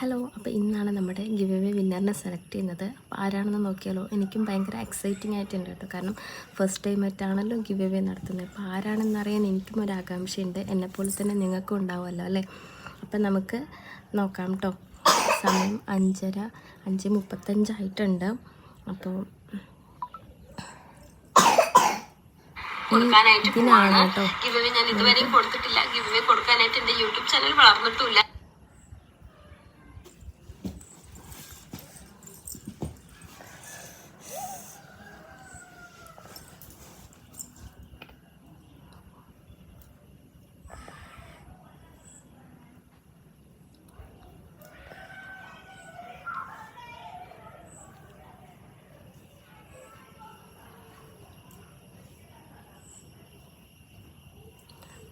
Hello, അപ്പോൾ ഇന്നാണ് നമ്മുടെ ഗിവ് അവേ വിന്നറിനെ സെലക്ട് ചെയ്യുന്നത്. അപ്പോൾ ആരാണെന്ന് നോക്കിയാലോ? എനിക്കും ഭയങ്കര എക്സൈറ്റിംഗ് ആയിട്ടുണ്ട് കേട്ടോ. കാരണം ഫസ്റ്റ് ടൈം ആയിട്ടാണല്ലോ ഗിവ് അവേ നടത്തുന്നത്. അപ്പോൾ ആരാണെന്നറിയാൻ എനിക്കും ഒരു ആകാംക്ഷയുണ്ട്. എന്നെപ്പോലെ തന്നെ നിങ്ങൾക്കും ഉണ്ടാവുമല്ലോ അല്ലേ? അപ്പം നമുക്ക് നോക്കാം കേട്ടോ. സമയം 5:35 ആയിട്ടുണ്ട്. അപ്പോൾ ഇതിനാണ് കേട്ടോ ഗിവ് അവേ ഞാൻ ഇതുവരെയും കൊടുത്തിട്ടില്ല. ഗിവ് അവേ കൊടുക്കാനായിട്ട് എൻ്റെ യൂട്യൂബ് ചാനൽ വളർന്നിട്ടില്ല.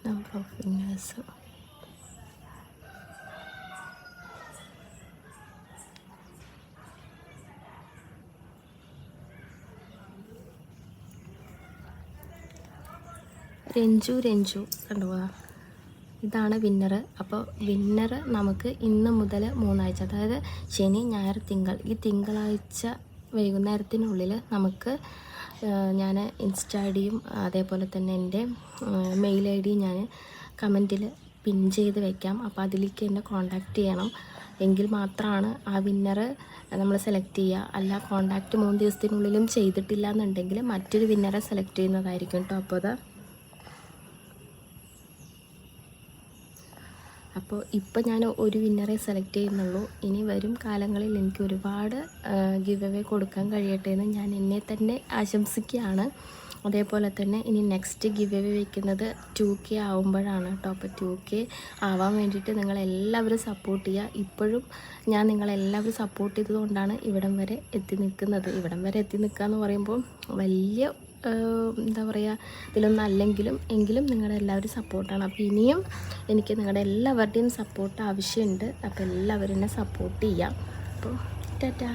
Number of winners. രഞ്ജു കണ്ടുപോകാ, ഇതാണ് വിന്നർ. അപ്പോൾ വിന്നർ നമുക്ക് ഇന്ന് മുതൽ 3 ആഴ്ച, അതായത് ശനി ഞായർ തിങ്കൾ, ഈ തിങ്കളാഴ്ച വൈകുന്നേരത്തിനുള്ളിൽ നമുക്ക് ഞാൻ ഇൻസ്റ്റാ ഐ ഡിയും അതേപോലെ തന്നെ എൻ്റെ മെയിൽ ഐ ഡിയും ഞാൻ കമൻറ്റിൽ പിൻ ചെയ്ത് വയ്ക്കാം. അപ്പോൾ അതിലേക്ക് എന്നെ കോൺടാക്റ്റ് ചെയ്യണം. എങ്കിൽ മാത്രമാണ് ആ വിന്നർ നമ്മൾ സെലക്ട് ചെയ്യുക. അല്ല, കോൺടാക്റ്റ് 3 ദിവസത്തിനുള്ളിലും ചെയ്തിട്ടില്ല എന്നുണ്ടെങ്കിൽ മറ്റൊരു വിന്നറെ സെലക്ട് ചെയ്യുന്നതായിരിക്കും കേട്ടോ. അപ്പോൾ ഇപ്പോൾ ഞാൻ ഒരു വിന്നറെ സെലക്ട് ചെയ്യുന്നുള്ളൂ. ഇനി വരും കാലങ്ങളിൽ എനിക്ക് ഒരുപാട് ഗിവ് അവേ കൊടുക്കാൻ കഴിയട്ടെ എന്ന് ഞാൻ എന്നെ തന്നെ ആശംസിക്കുകയാണ്. അതേപോലെ തന്നെ ഇനി നെക്സ്റ്റ് ഗിവ് അവേ വയ്ക്കുന്നത് 2K ആവുമ്പോഴാണ് കേട്ടോ. അപ്പോൾ 2K ആവാൻ വേണ്ടിയിട്ട് നിങ്ങളെല്ലാവരും സപ്പോർട്ട് ചെയ്യുക. ഇപ്പോഴും ഞാൻ നിങ്ങളെല്ലാവരും സപ്പോർട്ട് ചെയ്തതുകൊണ്ടാണ് ഇവിടം വരെ എത്തി നിൽക്കുന്നത്. ഇവിടം വരെ എത്തി നിൽക്കുക എന്ന് പറയുമ്പോൾ വലിയ എന്താ പറയുക, ഇതിലൊന്നും അല്ലെങ്കിലും എങ്കിലും നിങ്ങളുടെ എല്ലാവരും സപ്പോർട്ടാണ്. അപ്പോൾ ഇനിയും എനിക്ക് നിങ്ങളുടെ എല്ലാവരുടെയും സപ്പോർട്ട് ആവശ്യമുണ്ട്. അപ്പോൾ എല്ലാവരും എന്നെ സപ്പോർട്ട് ചെയ്യാം. അപ്പോൾ ടാറ്റാ.